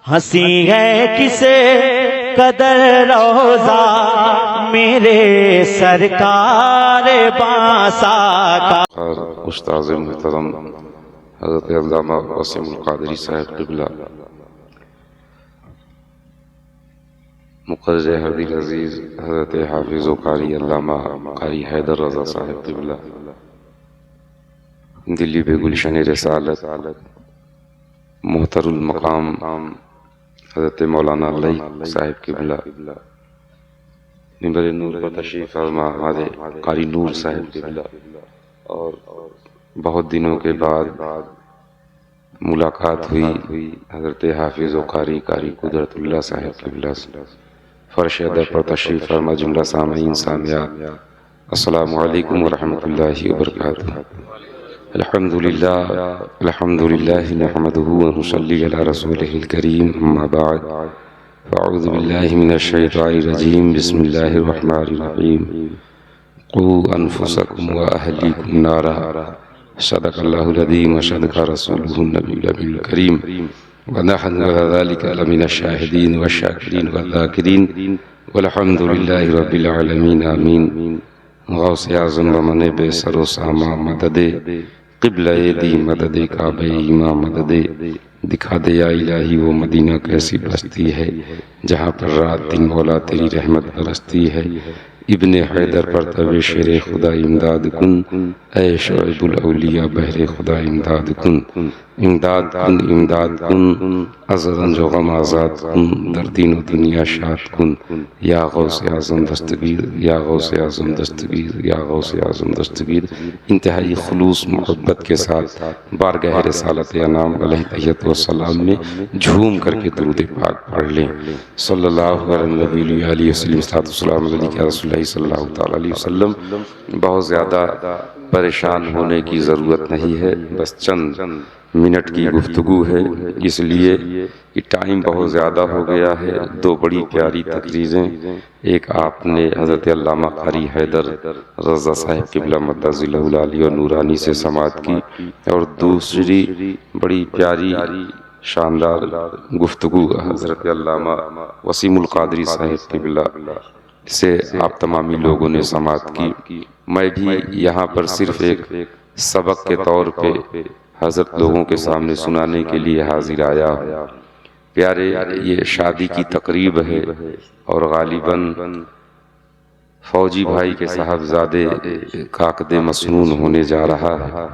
हंसी है किसे कदर रोजा मेरे सरकार बासा का। और उस्ताद मुहतरम हज़रत अल्लामा वसीमुल क़ादरी साहब क़िबला, मुक़र्रिर हदील अज़ीज़ हज़रत हाफ़िज़ व क़ारी अल्लामा क़ारी हैदर रज़ा साहब क़िबला, दिल्ली पे गुलशन रिसालत मोहतरुल मक़ाम हज़रत मौलाना लई साहब क़िबला, मिंबर नूर पर तशरीफ़ फरमा हमारे क़ारी नूर साहब क़िबला, और बहुत दिनों के बाद मुलाकात हुई हज़रत हाफ़िज़ व क़ारी कुदरतुल्लाह साहब क़िबला से। फ़र्श अदब पर तशरीफ़ फरमा जुमला सामईन सामियात, अस्सलामु अलैकुम व रहमतुल्लाहि व बरकातुहू। अल्हम्दुलिल्लाह नहमदुहु व नुसल्ली अला रसूलिहिल करीम, अम्मा बाद, फ़अऊज़ु बिल्लाहि मिनश शैतानिर रजीम, बिस्मिल्लाहिर रहमानिर रहीम। क़ू अनफुसकुम व अहलीकुम नारा, सदक़ल्लाहुल अज़ीम व सदक़ रसूलुहुन नबियुल करीम, व नहनु अला ज़ालिका लमिनश शाहिदीन व शाकिरीन व ज़ाकिरीन, वल्हम्दुलिल्लाहि रब्बिल आलमीन, आमीन। गौसे आज़म बमने बेसरो सामा मददे क़िबला दी मददे काबे ईमा मददे, दिखा दे या इलाही वो मदीना कैसी बस्ती है जहाँ पर रात दिन मौला तेरी रहमत बरसती है। इब्ने हैदर पर तवे शेरे खुदा इमदाद कुन, ऐ शुएबुल औलिया बहरे खुदा इमदाद कुन, इमदाद कुन इमदाद कुन, अज़रन जो गम आज़ाद कुन, दर दीन व दुनिया शाद कुन, या गौसे आज़म दस्तगीर, या गौसे आज़म दस्तगीर, या गौसे आज़म दस्तगीर। इंतहाई खुलूस मोहब्बत के साथ बारगाह रिसालत अनाम अलैहि तहियत व सलाम में झूम करके दुरूद पाक पढ़ लें। सल्लल्लाहु अलैहि वसल्लम। बहुत ज़्यादा परेशान होने की ज़रूरत नहीं है, बस चंद मिनट की गुफ्तगू है, इसलिए कि टाइम बहुत ज़्यादा हो गया है। दो बड़ी प्यारी तकरीरें, एक आपने हज़रत अल्लामा क़ारी हैदर रज़ा साहब क़िबला मद्दज़िल्लहुल आली और नूरानी से समाअत की, और दूसरी बड़ी प्यारी शानदार गुफ्तगू हज़रत अल्लामा वसीमुल क़ादरी साहब क़िबला से आप तमामी लोगों ने समाअत की। मैं भी यहाँ पर सिर्फ़ एक सबक के तौर पे हज़रत लोगों के सामने सुनाने के लिए हाजिर आया हूँ। प्यारे, ये शादी की तकरीब है और गालिबन फौजी भाई के साहबजादे का अक़्द मसनून होने जा रहा है।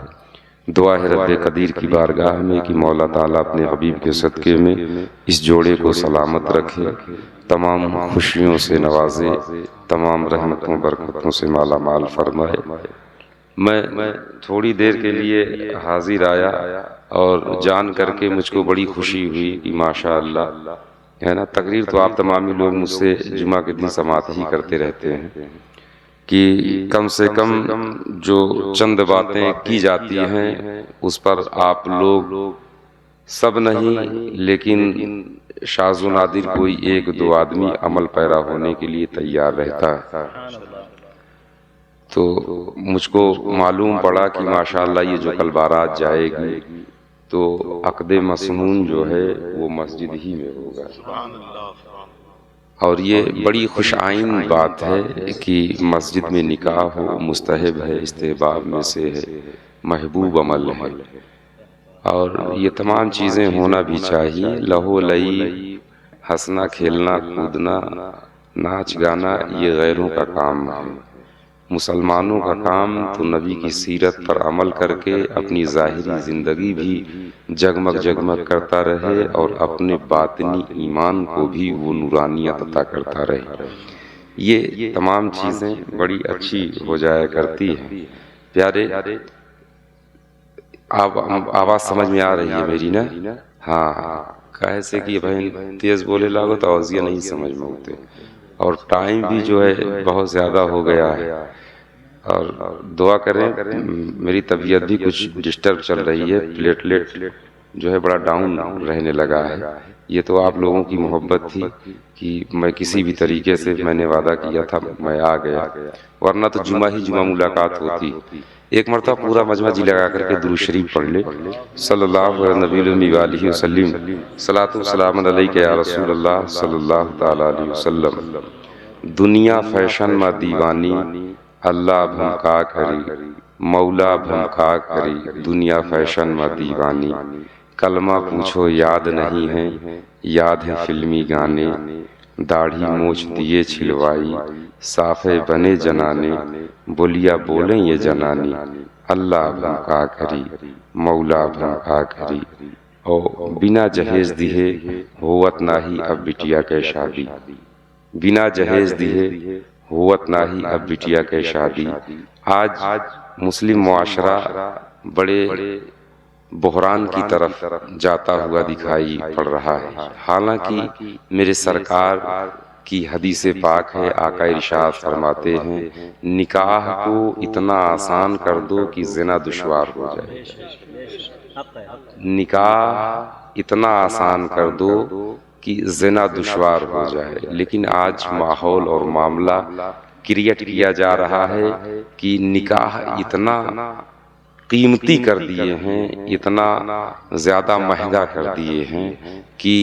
दुआ है रब्बे कदीर की बारगाह में कि मौला ताला अपने हबीब के सदक़े में इस जोड़े को सलामत रखे, तमाम खुशियों से नवाजे, तमाम रहमतों बरकतों से माला माल फरमाए। मैं थोड़ी देर के लिए हाजिर आया और जान करके मुझको बड़ी खुशी हुई कि माशा अल्लाह, है ना। तकरीर तो आप तमामी लोग मुझसे जुमा के दिन समाअत ही करते रहते हैं कि कम से कम जो चंद बातें की जाती हैं उस पर आप लोग सब नहीं, लेकिन शाज़ व नादिर कोई एक दो आदमी अमल पैरा होने के लिए तैयार रहता है। तो मुझको मालूम पड़ा कि माशाअल्लाह ये जो कल बारात जाएगी तो अक़्द मसनून जो है वो मस्जिद ही में होगा, और ये बड़ी खुश आइन बात है कि मस्जिद में निकाह हो, मुस्तहब है, इस्तेहबाब में से है, महबूब अमल है, और ये तमाम चीज़ें होना भी चाहिए। लहो लई, हंसना खेलना कूदना, नाच गाना, ये गैरों का काम है। मुसलमानों का काम तो नबी की सीरत पर अमल करके अपनी ज़ाहिरी ज़िंदगी भी जगमग जगमग करता रहे और अपने बातिनी ईमान को भी वो नूरानियत अता करता रहे। ये तमाम चीज़ें बड़ी अच्छी हो जाया करती हैं। प्यारे, आवाज़ समझ में आ रही है मेरी ना? हाँ, कैसे कि भाई तेज़ बोले लागो तो आवाज़िया नहीं समझ में होते, और टाइम भी जो है बहुत ज़्यादा हो गया है। और दुआ करें, मेरी तबीयत भी कुछ डिस्टर्ब चल रही है, प्लेटलेट जो है बड़ा डाउन रहने लगा है। ये तो आप लोगों की मोहब्बत थी कि मैं किसी भी तरीके से, मैंने वादा किया था मैं आ गया, वरना तो जुमा ही जुमा मुलाकात होती। एक मरतबा पूरा मजमा जी लगा करके दुरूद शरीफ पढ़ ले, सल्लल्लाहु अलैहि वसल्लम, सलातु सलाम अलैका या रसूल अल्लाह सल्लल्लाहु तआला अलैहि वसल्लम। दुनिया फैशन मा दीवानी, अल्लाह भमका करी, मौला भमका करी, दुनिया फैशन मा दीवानी। कलमा पूछो याद नहीं है, याद है फिल्मी गाने, दाढ़ी मोछ दिए छिलवाई, साफे बने जनाने, बोलिया बोले ये जनानी। अल्लाह भमका करी, मौला भमका करी, और बिना जहेज दिए होवत नाही अब बिटिया के शादी। बिना जहेज दिए होवत नाही अब बिटिया के शादी। आज मुस्लिम मुआशरा बड़े बहरान की तरफ जाता हुआ दिखाई पड़ रहा है। हालांकि मेरे सरकार की हदीस पाक है, आका इरशाद फरमाते हैं, निकाह को इतना आसान कर दो कि ज़िना दुश्वार हो जाए। निकाह इतना आसान कर दो कि ज़िना दुश्वार हो जाए। लेकिन आज माहौल और मामला क्रिएट किया जा रहा है कि निकाह इतना कीमती कर दिए हैं, इतना ज़्यादा महंगा कर दिए हैं कि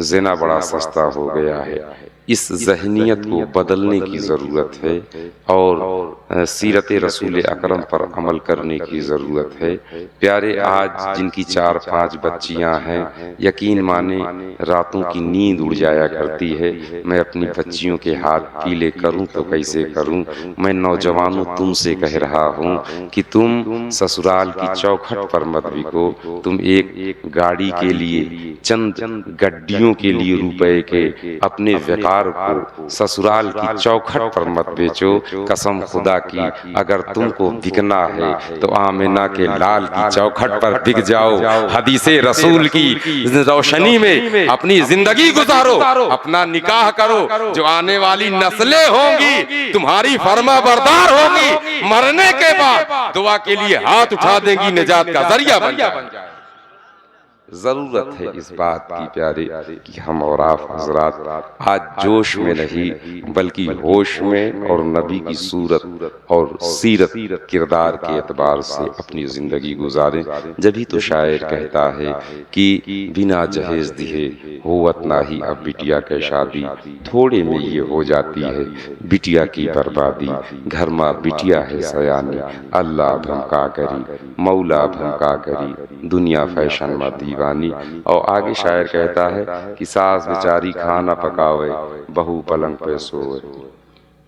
ज़िना बड़ा सस्ता हो गया है। इस ज़हनियत को बदलने की ज़रूरत है और सीरत रसूल अकरम पर अमल करने की ज़रूरत है। प्यारे, आज जिनकी 4-5 बच्चियां हैं, यकीन माने रातों की नींद उड़ जाया करती है। मैं अपनी बच्चियों के हाथ पीले करूं तो कैसे करूं। मैं नौजवानों तुमसे कह रहा हूं कि तुम ससुराल की चौखट पर मत बिको। तुम एक गाड़ी के लिए, चंद गड्डियों के लिए रुपए के अपने व्यापार को ससुराल की चौखट पर मत बेचो। कसम खुदा की, अगर तुमको बिकना है तो आमिना के लाल की चौखट पर बिक जाओ। हदीसे रसूल की रोशनी में अपनी जिंदगी गुजारो, अपना निकाह करो। जो आने वाली नस्लें होंगी तुम्हारी फरमा बरदार होंगी, मरने के बाद दुआ के लिए हाथ उठा देंगी, निजात का जरिया बन जाए। जरूरत है इस बात की प्यारे कि हम और आप हजरात आज जोश में नहीं बल्कि होश में और नबी की सूरत और सीरत किरदार के एतबार से अपनी जिंदगी गुजारें। जभी तो शायर कहता है कि बिना जहेज दिए होवत ना ही अब बिटिया के शादी। थोड़े में ये हो जाती है बिटिया की बर्बादी। घर माँ बिटिया है सयानी, अल्लाह भमका करी, मौला भमका करी, दुनिया फैशन मा दीवानी। और आगे शायर कहता है कि सास बेचारी खाना पकावे, बहू पलंग पे सोए।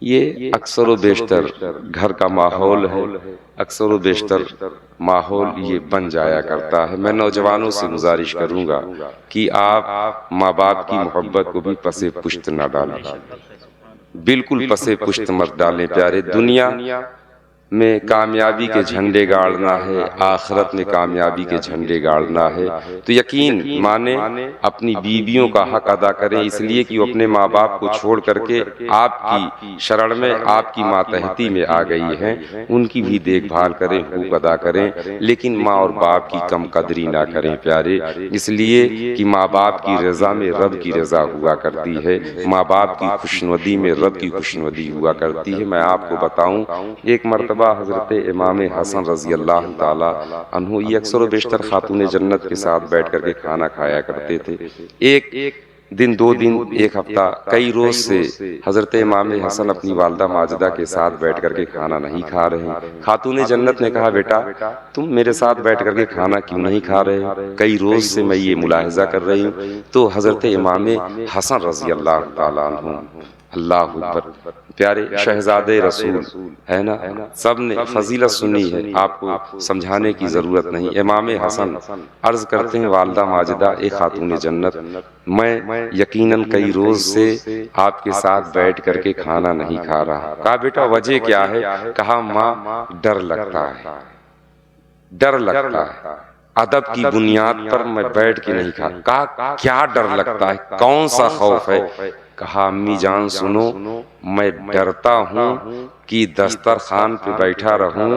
ये अक्सर व बेशतर घर का माहौल है, अक्सर व बेशतर माहौल ये बन जाया करता है। मैं नौजवानों से गुजारिश करूंगा कि आप माँ बाप की मोहब्बत को भी पसे पुश्त न डालें, बिल्कुल पसे पुश्त मत डालें प्यारे। दुनिया में कामयाबी के झंडे गाड़ना है, आखिरत में कामयाबी के झंडे गाड़ना है, तो यकीन माने अपनी बीवियों का हक अदा करें, इसलिए कि वो अपने माँ बाप को छोड़ करके आपकी शरण में, आपकी मातहती में आ गई हैं। उनकी भी देखभाल करें, हुकूक अदा करें, लेकिन माँ और बाप की कम कदरी ना करें प्यारे। इसलिए कि माँ बाप की रजा में रब की रजा हुआ करती है, माँ बाप की खुशनुदी में रब की खुशनुदी हुआ करती है। मैं आपको बताऊं, एक मरतबा हजरत इमाम हसन रजी अल्लाह ताला अन्हु ये अक्सर व बेशतर खातून जन्नत के साथ बैठ करके खाना खाया करते थे। एक दिन, 2 दिन, 1 हफ्ता, कई रोज से हजरत इमाम हसन अपनी वालदा माजिदा के साथ बैठ करके खाना नहीं खा रहे। खातून जन्नत ने कहा, बेटा तुम मेरे साथ बैठ करके खाना क्यों नहीं खा रहे? कई रोज से मैं ये मुलाहिजा कर रही हूँ। तो हजरत इमाम हसन रजी अल्लाह ताला अन्हु, अल्लाह अकबर, प्यारे शहजादे रसूल है ना, सब ने फजीलत सुनी है, आपको समझाने की जरूरत नहीं। इमाम हसन अर्ज करते हैं, वालदा माजिदा ए खातून जन्नत, मैं यकीनन कई रोज से आपके साथ बैठ करके खाना नहीं खा रहा। कहा, बेटा वजह क्या है? कहा, माँ डर लगता है, डर लगता है, अदब की बुनियाद पर मैं बैठ के नहीं खा। कहा, क्या डर लगता है, कौन सा खौफ है? कहा, अम्मी जान सुनो, मैं डरता हूँ कि दस्तरखान पे बैठा रहूं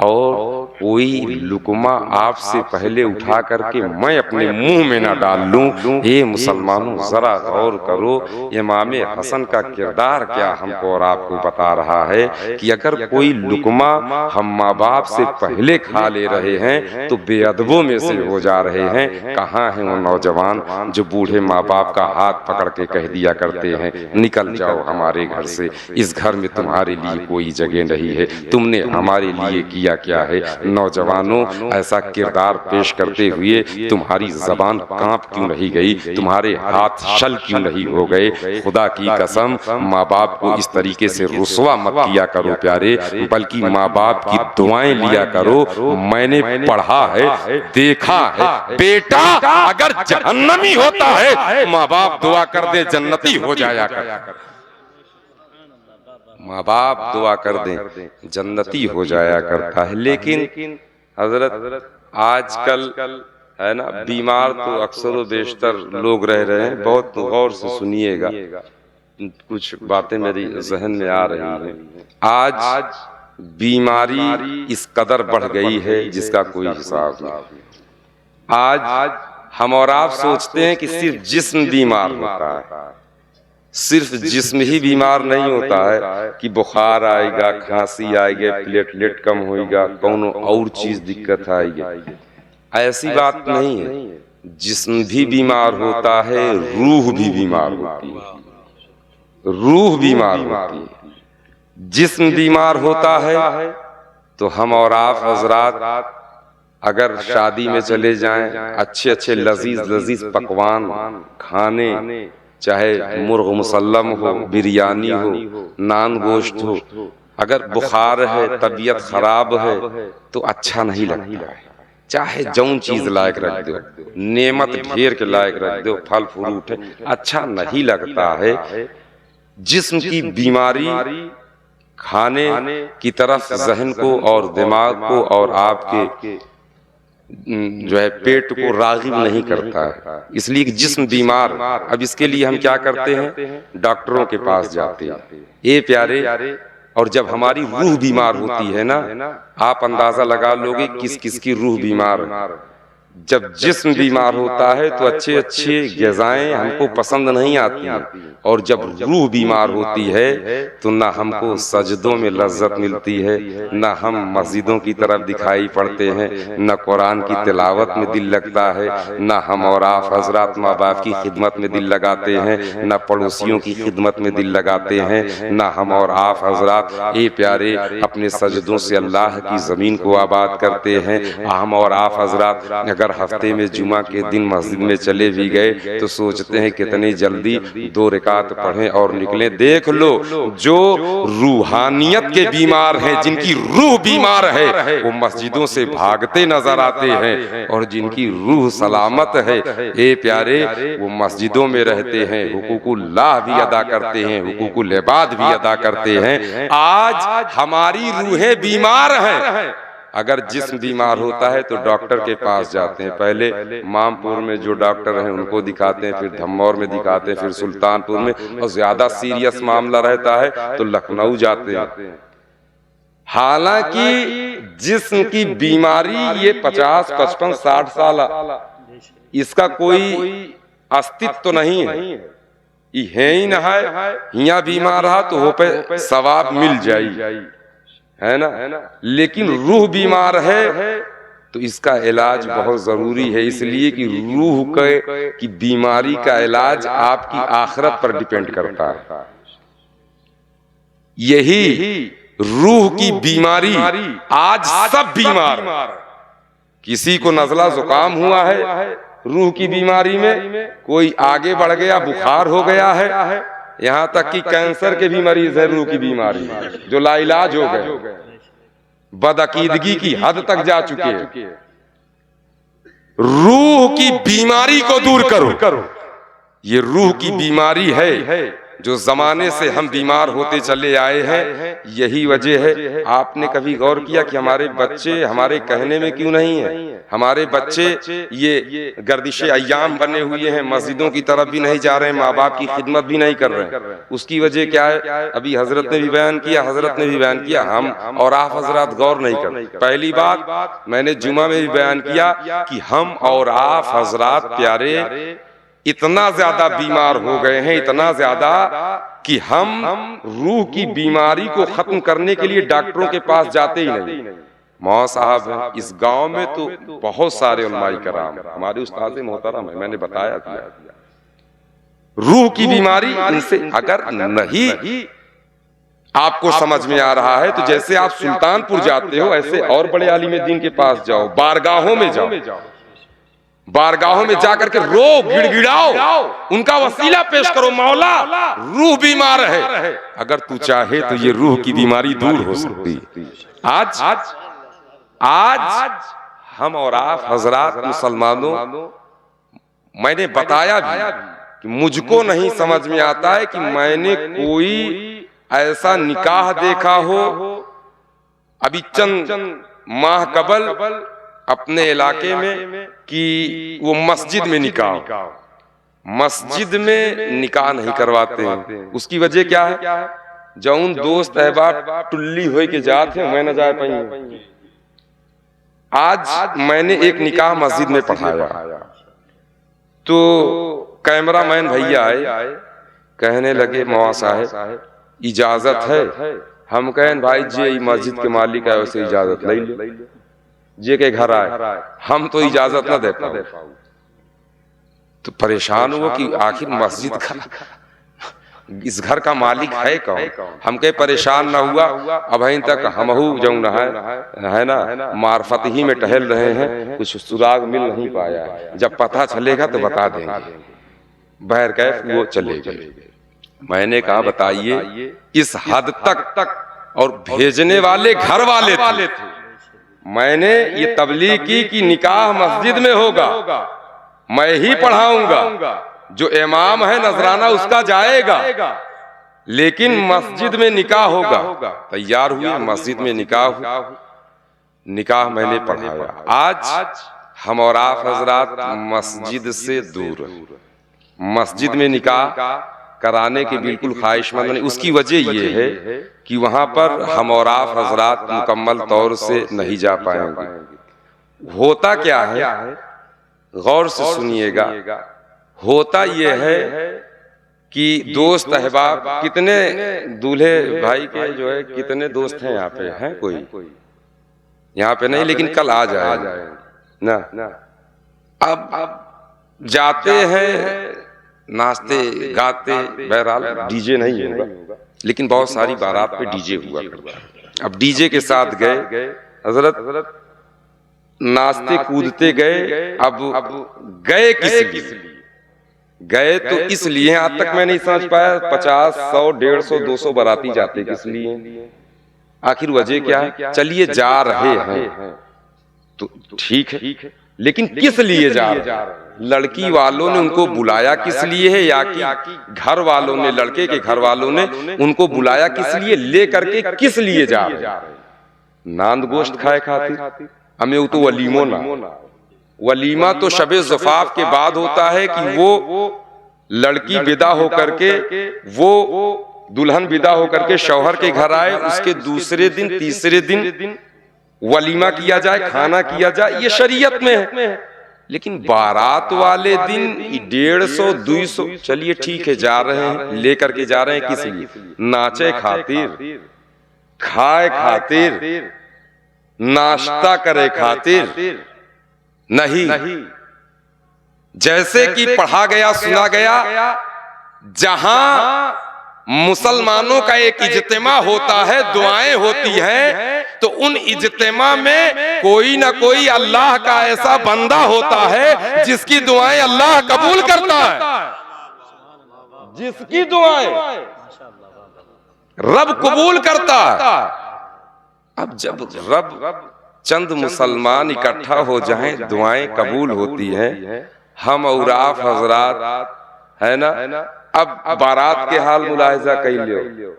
और कोई लुकमा आपसे पहले उठा करके मैं अपने मुंह में ना डाल लूं। ये मुसलमानों जरा गौर करो, इमाम हसन का किरदार क्या हमको और आपको बता रहा है कि अगर कोई लुकमा हम माँ बाप से पहले खा ले रहे हैं तो बेअदबों में से हो जा रहे हैं। कहाँ है वो नौजवान जो बूढ़े माँ बाप का हाथ पकड़ के कह दिया करते हैं निकल जाओ हमारे घर से, इस घर में तुम्हारे लिए कोई जगह नहीं है, तुमने हमारे लिए किया क्या है। नौजवानों, ऐसा किरदार पेश करते हुए तुम्हारी जबान कांप क्यों नहीं गई, तुम्हारे हाथ शल क्यों नहीं हो गए। खुदा की कसम, माँ बाप को इस तरीके से रुसवा मत किया करो प्यारे, बल्कि माँ बाप की दुआएं लिया करो। मैंने पढ़ा है, देखा है, बेटा अगर जहन्नमी होता है माँ बाप दुआ कर दे जन्नती हो जाया कर। माँ बाप दुआ कर दें जन्नती हो जाया करता है। लेकिन हजरत आजकल है ना, बीमार तो अक्सर व बेशतर लोग रह रहे हैं। बहुत गौर से सुनिएगा, कुछ बातें मेरी जहन में आ रही हैं। आज बीमारी इस कदर बढ़ गई है जिसका कोई हिसाब नहीं। आज हम और आप सोचते हैं कि सिर्फ जिस्म बीमार होता है, सिर्फ जिस्म ही बीमार नहीं होता है कि बुखार आएगा, खांसी आएगी, प्लेटलेट कम होएगा, कौन और चीज दिक्कत आएगी। ऐसी बात नहीं है, जिस्म भी बीमार होता है, रूह भी बीमार होती है। रूह बीमार होती है, जिस्म बीमार होता है तो हम और आप हजरात अगर शादी में चले जाएं, अच्छे अच्छे लजीज लजीज पकवान खाने, चाहे मुर्ग मुसल्लम हो, बिरयानी हो, नान गोश्त हो, अगर बुखार है, तबीयत खराब है तो अच्छा नहीं लगता है। चाहे जौन चीज लायक रख दो, नेमत ढेर के लायक रख दो, फल फ्रूट है, अच्छा नहीं लगता है। जिस्म की बीमारी खाने की तरफ जहन को और दिमाग को और आपके जो है पेट को रागिब नहीं करता है, इसलिए कि जिस्म बीमार। अब इसके लिए हम क्या करते हैं, डॉक्टरों के पास जाते हैं। ये प्यारे, और जब हमारी रूह बीमार होती है ना, आप अंदाजा लगा लोगे किस किस की रूह बीमार है। जब जिस्म बीमार होता है तो अच्छे अच्छे ग़िज़ाएं हमको पसंद नहीं आती हैं, और जब रूह बीमार होती है तो ना हमको सजदों में लज्जत मिलती है, ना हम मस्जिदों की तरफ दिखाई पड़ते हैं, ना कुरान की तिलावत में दिल लगता है, ना हम और आप हजरात माँ बाप की खिदमत में दिल लगाते हैं, ना पड़ोसियों की खिदमत में दिल लगाते हैं, ना हम और आप हजरात ए प्यारे अपने सजदों से अल्लाह की ज़मीन को आबाद करते हैं। हम और आप हजरात अगर हफ्ते में जुमा के दिन मस्जिद में चले भी गए तो सोचते हैं कितनी जल्दी 2 रकात पढ़ें और निकलें। देख लो, जो रूहानियत के बीमार हैं, जिनकी रूह बीमार है, वो मस्जिदों से भागते नजर आते हैं, और जिनकी रूह सलामत है ए प्यारे, वो मस्जिदों में रहते हैं, हुकूकुल्लाह भी अदा करते हैं, हुकूकुल इबाद भी अदा करते हैं। आज हमारी रूहें बीमार हैं। अगर जिस्म बीमार होता है तो डॉक्टर के पास जाते हैं। पहले मामपुर में जो डॉक्टर हैं उनको दिखाते हैं, फिर धम्मौर में दिखाते हैं, फिर सुल्तानपुर में, और ज्यादा सीरियस मामला रहता है तो लखनऊ जाते हैं। हालांकि जिस्म की बीमारी ये 50, 55, 60 साल इसका कोई अस्तित्व तो नहीं है, ये ही ना है। यहाँ बीमार रहा तो हो पे सवाब मिल जाए, है ना। लेकिन रूह बीमार है तो इसका इलाज बहुत जरूरी है, इसलिए कि रूह की बीमारी का इलाज आपकी आखिरत पर डिपेंड करता है। यही रूह की बीमारी आज सब बीमार, किसी को नजला जुकाम हुआ है रूह की बीमारी में, कोई आगे बढ़ गया बुखार हो गया है, यहाँ तक कि कैंसर के भी मरीज है रूह की बीमारी जो लाइलाज हो गए, बदअकीदगी की हद तक जा चुके हैं। रूह की बीमारी को दूर करो। ये रूह की बीमारी है जो जमाने से हम बीमार होते चले आए हैं, यही वजह है। आपने कभी गौर किया कि हमारे बच्चे हमारे कहने में क्यों नहीं है? हमारे बच्चे ये गर्दिशे अय्याम बने हुए हैं, मस्जिदों की तरफ भी नहीं जा रहे हैं, माँ बाप की खिदमत भी नहीं कर रहे हैं। उसकी वजह क्या है? अभी हजरत ने भी बयान किया, हम और आप हजरत गौर नहीं कर। पहली बात मैंने जुमा में भी बयान किया कि हम और आप हजरत प्यारे इतना ज्यादा बीमार हो गए हैं, इतना ज्यादा कि हम रूह की बीमारी को खत्म करने के लिए डॉक्टरों के पास जाते ही नहीं। मौला साहब इस गांव में तो बहुत सारे उलमाए कराम, हमारे उस्ताद मोहतरम है, मैंने बताया था रूह की बीमारी इनसे अगर नहीं आपको समझ में आ रहा है तो जैसे आप सुल्तानपुर जाते हो ऐसे और बड़े आलिम दीन के पास जाओ, बारगाहों में जाओ, बारगाहों में जाकर के रो गिड़गिड़ाओ, उनका वसीला पेश करो, मौला रूह बीमार है, अगर तू चाहे तो ये रूह की बीमारी दूर हो सकती है। आज हम और आप हजरात मुसलमानों, मैंने बताया भी कि मुझको नहीं समझ में आता है कि मैंने कोई ऐसा निकाह देखा हो। अभी चंद माह कबल अपने इलाके में कि वो मस्जिद में निकाह नहीं करवाते हैं। उसकी वजह क्या है? जौन दोस्त अहबाब टुल्ली हो के जाते हैं मैं न जा पाई। आज मैंने एक निकाह मस्जिद में पढ़ाया तो कैमरामैन भैया आए, कहने लगे मौला साहब इजाजत है? हम कहें भाई जे मस्जिद के मालिक है उसे इजाजत ले लो, जे के घर आए, हम तो इजाजत ना दे पाए। तो परेशान हुआ कि आखिर मस्जिद का इस घर का मालिक है कौन? हम कहे परेशान ना हुआ, अब अभी तक हमहू जो है ना मार्फत ही में टहल रहे हैं, कुछ सुराग मिल नहीं पाया, जब पता चलेगा तो बता देंगे। बहर कैफ वो चले गए। मैंने कहा बताइए इस हद तक, और भेजने वाले घर वाले थे। मैंने ये तबलीग की कि निकाह मस्जिद में होगा, मैं ही पढ़ाऊंगा, जो इमाम है नजराना उसका जाएगा, लेकिन मस्जिद में निकाह होगा। तैयार हुए, मस्जिद में निकाह मैंने पढ़ाया। आज हम और आप हजरात मस्जिद से दूर, मस्जिद में निकाह कराने की बिल्कुल ख्वाहिशमंद नहीं। उसकी वजह ये है कि वहां पर हम और आप हजरात मुकम्मल तौर से नहीं जा पाएंगे। होता क्या है, गौर से सुनिएगा, होता ये है कि दोस्त अहबाब, कितने दूल्हे भाई के जो है कितने दोस्त हैं यहाँ पे? हैं कोई यहाँ पे नहीं, लेकिन कल आ जाए ना। अब जाते हैं नाचते गाते, बहरहाल डीजे नहीं होगा, लेकिन बहुत सारी बारात पे डीजे हुआ करता। अब डीजे के साथ गए हजरत, नाचते कूदते गए। अब गए किस लिए? गए तो इसलिए, आज तक मैं नहीं समझ पाया, 50, 100, 150, 200 बाराती जाते किस लिए? आखिर वजह क्या है? चलिए जा रहे हैं तो ठीक है, लेकिन किस लिए जा रहे हैं? लड़की वालों ने उनको बुलाया किस लिए है, या कि घर वालों ने, लड़के के घर वालों ने उनको बुलाया किस लिए, ले करके किस लिए जा रहे हैं? नांद गोश्त खाए खातिर? हमें वो तो वलीमो ना, वलीमा तो शबे ज़फ़ाफ के बाद होता है कि वो लड़की विदा होकर के, वो दुल्हन विदा होकर के शौहर के घर आए, उसके दूसरे दिन तीसरे दिन वलीमा किया जाए, खाना किया जाए, ये शरीयत में है। लेकिन बारात वाले दिन 150, 200, चलिए ठीक है जा रहे हैं, लेकर के जा रहे हैं किस लिए? नाचे खातिर, खाए खातिर, नाश्ता करे खातिर नहीं। जैसे कि पढ़ा गया सुना गया, जहां मुसलमानों का एक इज्तिमा होता है, दुआएं होती हैं, तो उन इज्तिमा में कोई ना कोई अल्लाह का ऐसा बंदा होता है जिसकी दुआएं अल्लाह कबूल करता है, जिसकी दुआएं रब कबूल करता है। अब जब रब चंद मुसलमान इकट्ठा हो जाएं, दुआएं कबूल होती हैं। हम और आप हजरात है ना। अब बारात के हाल मुलाहिजा कर लियो,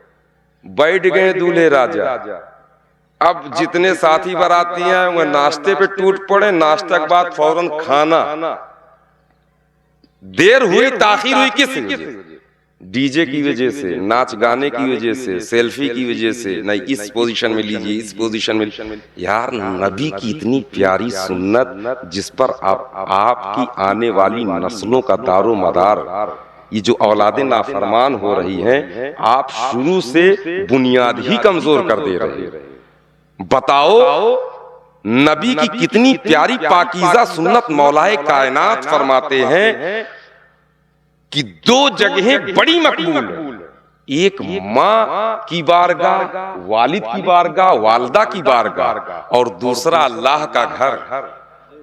बैठ गए दूल्हे राजा। अब जितने साथी बाराती हैं वह नाश्ते पे टूट पड़े, नाश्ते के बाद फौरन खाना। देर हुई, ताखिर हुई किस वजह से? डीजे की वजह से, नाच गाने की वजह से, सेल्फी की वजह से। नहीं, इस पोजीशन में लीजिए, इस पोजीशन में। यार, नबी की इतनी प्यारी सुन्नत जिस पर आपकी आने वाली नस्लों का दारो मदार, ये जो औलादे नाफरमान हो रही हैं, आप शुरू से बुनियाद ही कमजोर कर दे रहे हैं। बताओ, नबी की कितनी प्यारी पाकीज़ा सुन्नत मौलाए कायनात फरमाते हैं कि दो जगहें बड़ी मकबूल है। एक माँ की बारगाह, वालिद की बारगाह, वालदा की बारगाह, और दूसरा अल्लाह का घर।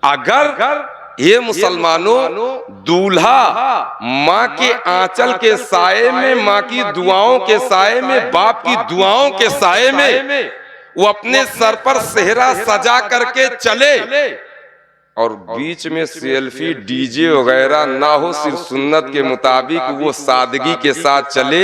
अगर ये मुसलमानों, दूल्हा माँ के आंचल के साए में, माँ की दुआओं के साए में, बाप की दुआओं के साए में वो अपने सर पर सेहरा सजा करके चले, और बीच में सेल्फी डीजे वगैरह ना हो, सिर्फ सुन्नत के मुताबिक वो सादगी के साथ चले,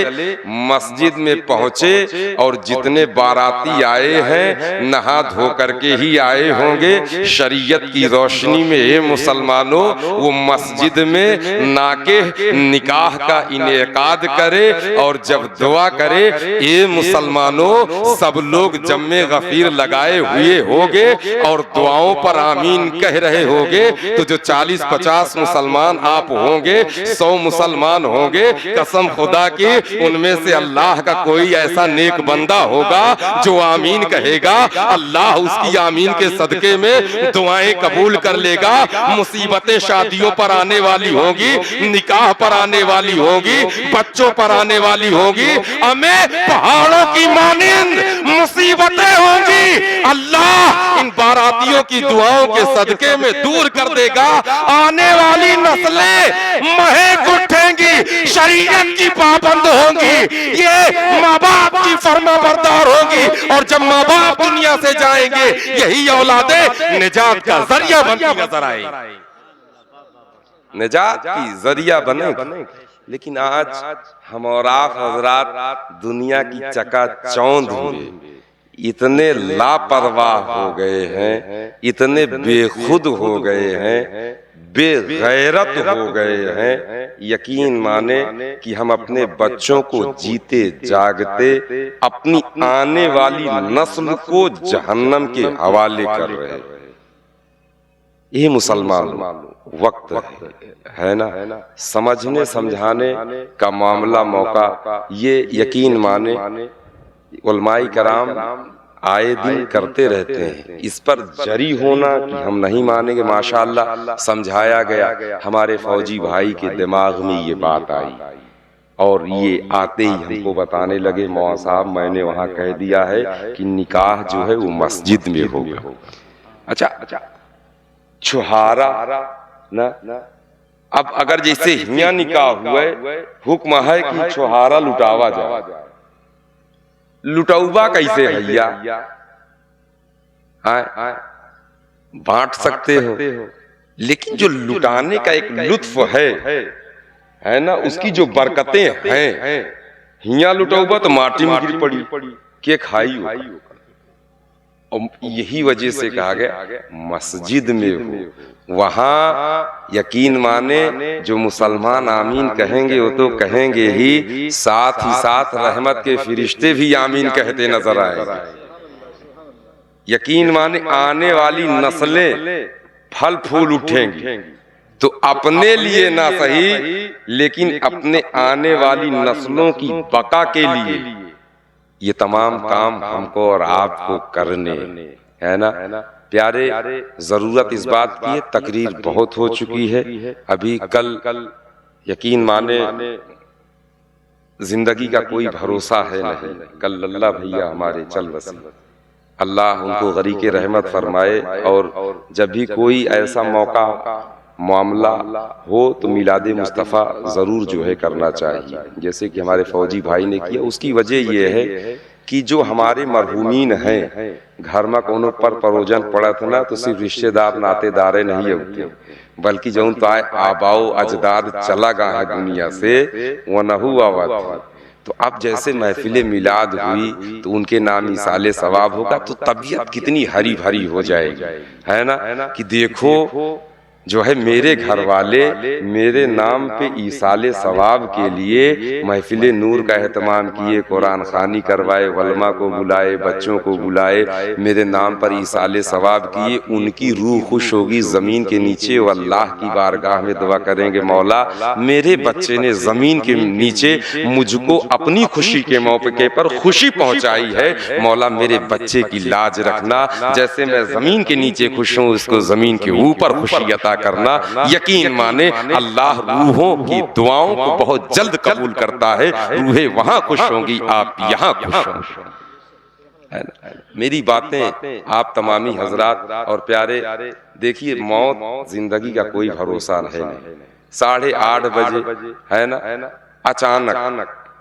मस्जिद में पहुंचे, और जितने बाराती आए हैं नहा धो करके ही आए होंगे। शरीयत की रोशनी में ये मुसलमानों, वो मस्जिद में नाके निकाह का इनेकाद करे, और जब दुआ करे, ये मुसलमानों सब लोग जम्मे गफीर लगाए हुए होंगे और दुआओं पर आमीन कह रहे होगे। तो जो 40-50 मुसलमान आप होंगे, 100 मुसलमान होंगे, कसम खुदा की उनमें से अल्लाह का कोई ऐसा नेक बंदा होगा जो आमीन कहेगा। अल्लाह उसकी आमीन के सदके में दुआएं कबूल कर लेगा। मुसीबतें शादियों पर आने वाली होगी, निकाह पर आने वाली होगी, बच्चों पर आने वाली होगी, हमें पहाड़ों की मानिंद मुसीबतें होंगी। अल्लाह इन बारातियों की दुआओं के सदके में दूर कर देगा। आने वाली नस्लें महक उठेंगी, शरीयत की पाबंद होंगी, ये माँ बाप की फरमाबरदार होंगी, और जब माँ बाप दुनिया से जाएंगे, यही औलादे निजात का जरिया बनती नजर आएंगी, निजात की जरिया बनेगी। लेकिन आज हम और आप हजरात दुनिया की चकाचौंध हुए, इतने लापरवाह हो गए हैं, इतने बेखुद हो गए हैं, बेगैरत हो गए हैं। यकीन माने कि हम अपने बच्चों को जीते जागते अपनी आने वाली नस्ल को जहन्नम के हवाले कर रहे हैं। ये मुसलमान वक्त है ना, समझने समझाने का मामला, मौका ये यकीन माने उलमाई कराम आए दिन करते रहते हैं। इस पर जरी होना कि हम नहीं मानेंगे, माशाअल्लाह समझाया गया। हमारे फौजी भाई के दिमाग में ये बात आई, और ये आते ही हमको बताने लगे, मौला साहब मैंने वहाँ कह दिया है कि निकाह जो है वो मस्जिद में होगा। अच्छा, छुहारा ना, अब अगर जैसे हियां निकाह हुआ, हुक्म है कि छुहारा लुटावा जाए। लुटौबा कैसे भैया? बांट सकते हो, लेकिन जो लुटाने का एक लुत्फ है ना, उसकी जो बरकतें हैं, हिया लुटौबा तो माटी में गिर पड़ी के खाई हो। और यही वजह से कहा गया मस्जिद में हो। वहां यकीन माने जो मुसलमान आमीन कहेंगे वो तो कहेंगे ही, साथ ही साथ रहमत के फरिश्ते भी आमीन कहते नजर आएंगे। यकीन माने आने वाली नस्लें फल फूल उठेंगी, तो अपने लिए ना सही, लेकिन अपने आने वाली नस्लों की बका के लिए ये तमाम काम हमको और आपको करने है ना प्यारे। जरूरत इस बात की है, तकरीर बहुत हो चुकी है। अभी कल यकीन माने जिंदगी का कोई भरोसा है नहीं। कल लल्ला भैया हमारे चल बसी, अल्लाह उनको गरीके रहमत फरमाए। और जब भी कोई ऐसा मौका मामला हो तो मिलादे मुस्तफ़ा ज़रूर जो है करना चाहिए, जैसे कि हमारे फौजी भाई ने किया। उसकी वजह यह है कि जो हमारे मरहूमीन हैं, घर में कोनो पर परोजन पड़त ना तो सिर्फ रिश्तेदार नातेदारे नहीं होते, बल्कि जो तो आबाओ अजदाद चला गा है दुनिया से वो नहु आवत। तो अब जैसे महफिल मिलाद हुई तो उनके नाम इसाले सवाब होगा, तो तबीयत कितनी हरी भरी हो जाएगी, है ना, कि देखो जो है मेरे घर वाले मेरे नाम पे ईसाले सवाब के लिए महफिल नूर का एहतमाम किए, कुरान खानी करवाए, वलमा को बुलाए, बच्चों को बुलाए, मेरे नाम पर ईसाले सवाब किए। उनकी रूह खुश होगी ज़मीन के नीचे, वो अल्लाह की बारगाह में दुआ करेंगे, मौला मेरे बच्चे ने ज़मीन के नीचे मुझको अपनी खुशी के मौके पर खुशी पहुंचाई है, मौला मेरे बच्चे की लाज रखना, जैसे मैं ज़मीन के नीचे खुश हूँ उसको ज़मीन के ऊपर खुशी अता करना। यकीन माने अल्लाह रूहों की दुआओं को बहुत जल्द कबूल करता है, रूहें वहां खुश होंगी, आप यहाँ खुश होंगे। मेरी बातें आप तमामी हजरात और प्यारे देखिए, मौत जिंदगी का कोई भरोसा है नहीं। 8:30 बजे है ना अचानक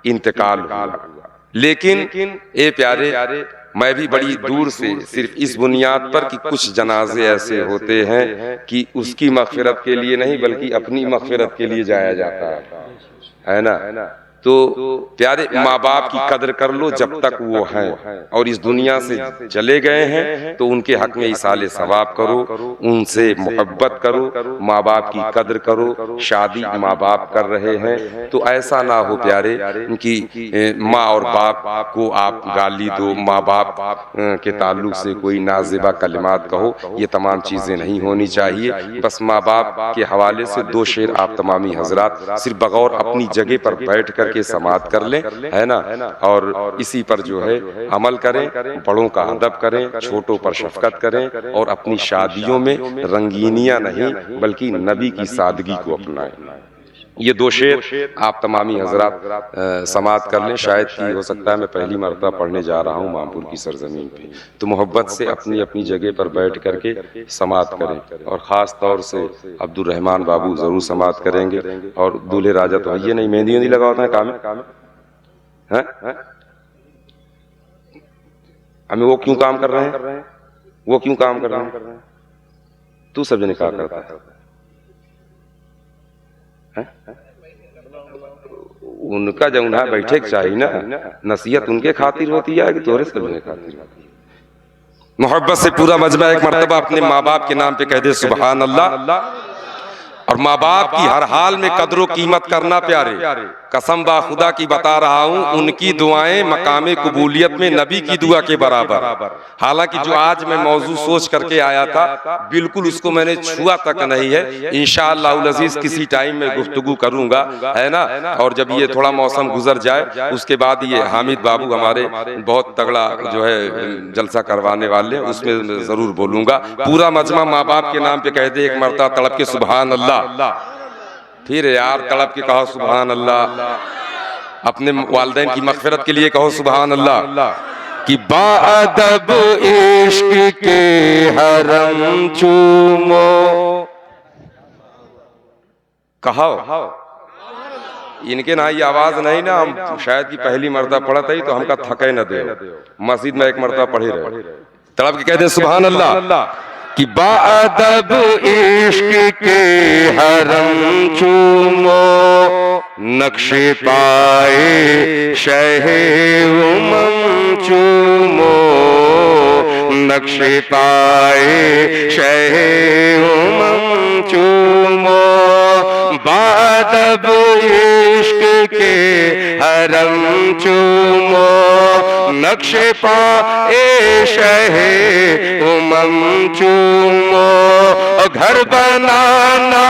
इंतकाल हुआ, लेकिन ए प्यारे मैं भी बड़ी दूर से सिर्फ इस बुनियाद पर कि कुछ जनाजे ऐसे होते हैं कि उसकी मग़फ़िरत के लिए नहीं बल्कि अपनी मग़फ़िरत के लिए जाया जाता है ना। तो प्यारे माँ बाप की कदर कर लो जब तक वो हैं, और इस दुनिया से चले गए हैं तो उनके हक में इसाले सवाब करो, उनसे मोहब्बत करो, माँ बाप की कदर करो। शादी माँ बाप कर रहे हैं तो ऐसा ना हो प्यारे कि माँ और बाप को आप गाली दो, माँ बाप के ताल्लुक से कोई नाज़िबा कलिमात कहो, ये तमाम चीज़ें नहीं होनी चाहिए। बस माँ बाप के हवाले से 2 शेर आप तमामी हजरात सिर्फ बगौर अपनी जगह पर बैठ कर के समात कर लें, है ना, और इसी पर जो है अमल करें, बड़ों का अदब करें, छोटों पर शफकत करें, और अपनी शादियों में रंगीनियां नहीं बल्कि नबी की सादगी को अपनाएं। ये 2 शेर आप तमामी हजरात समात कर लें। शायद कि हो सकता है मैं पहली मरतबा पढ़ने जा रहा हूँ मामपुर की सरजमीन पे, तो मोहब्बत से अपनी अपनी जगह पर बैठ करके समात करें, और ख़ास तौर से अब्दुल रहमान बाबू ज़रूर समात करेंगे। और दूल्हे राजा तो ये नहीं मेहंदी वेंदी लगा होता है काम है, हमें वो क्यों काम कर रहे हैं, वो क्यों काम कर रहे हैं, तू सब जने क्या करता है? उनका जब उन्हें बैठे चाहिए ना, नसीहत उनके खातिर होती है कि तोरे सबने खातिर होती है। मोहब्बत से पूरा मजमा एक मर्तबा अपने माँ बाप के नाम पे कह दे सुभान अल्लाह, और माँ बाप की हर हाल में कदर व कीमत करना प्यारे। कसम बा खुदा की बता रहा हूँ, उनकी दुआएं मकामे कबूलियत में नबी की दुआ के बराबर। हालांकि जो आज मैं मौजू सोच करके आया था बिल्कुल उसको मैंने छुआ तक नहीं है। इंशाअल्लाह अज़ीज़ किसी टाइम में गुफ्तगू करूंगा, है ना, और जब ये थोड़ा मौसम गुजर जाए उसके बाद ये हामिद बाबू हमारे बहुत तगड़ा जो है जलसा करवाने वाले, उसमें जरूर बोलूंगा। पूरा मजमा माँ बाप के नाम पे कह दे एक मरतबा तड़प के सुभान अल्लाह, फिर यार तड़प के कहो सुभान अल्लाह, अपने वालिदैन की मग़फ़िरत के लिए कहो सुभान अल्लाह। कि बाअदब इश्क के हरम चूमो, कहो इनके ना ये आवाज नहीं ना, हम शायद की पहली मर्तबा पढ़ा था तो हमका थके न दे, मस्जिद में एक मर्तबा पढ़े रहे, तड़प के कहते हैं सुभान अल्लाह। कि बाअदब इश्क के हरम चूमो, नक्शे पाए शहे उमम चूमो, नक्शे पाए शहे उमम चूमो, बाअदब इश्क के हरम चूमो, नक्शे पाए शहे उमम चूमो। घर बनाना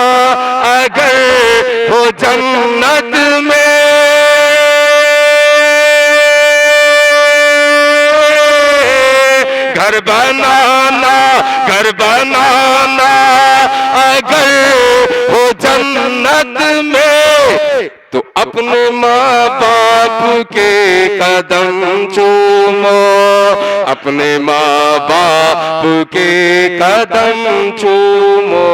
अगर हो जन्नत में, घर बनाना अगर हो जन्नत में, तो अपने माँ बाप के कदम चूमो, अपने माँ बाप के कदम चूमो,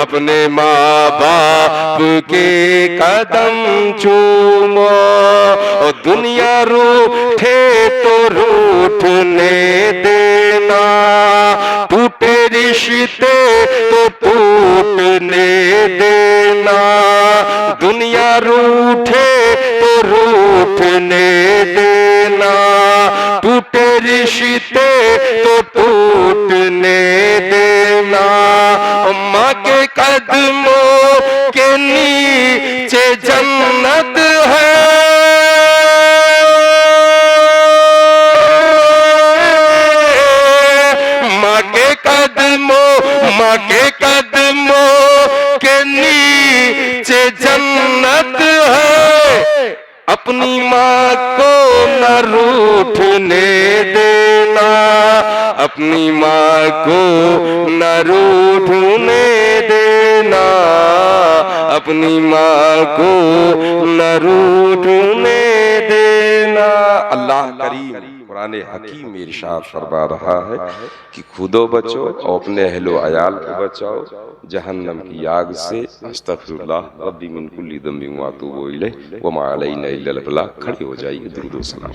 अपने माँ बाप के कदम चूमो। और दुनिया रूठे तो रूठने देना, टूटे रिश्ते तो टूटने देना, दुनिया रूठे तो रूठने देना, टूटे रिश्ते तो टूटने देना। माँ के कदमों के नीचे जन्नत है, माँ के कदमों के नीचे जन्नत है। अपनी माँ को न रूठने देना, अपनी माँ को न रूठने देना, अपनी माँ को न रूठने देना। अल्लाह करीम कुरान हकीम में इरशाद फरमा रहा है कि खुदो बचो और अपने अहलो अयाल को बचाओ जहन्नम की आग से। अस्तगफिरुल्लाह रब्बी मिन कुल्ली दम्बिन व अतूबु इलैह व मा अलैना इल्लल बलाग। खड़े हो जाइए, दुरूद व सलाम।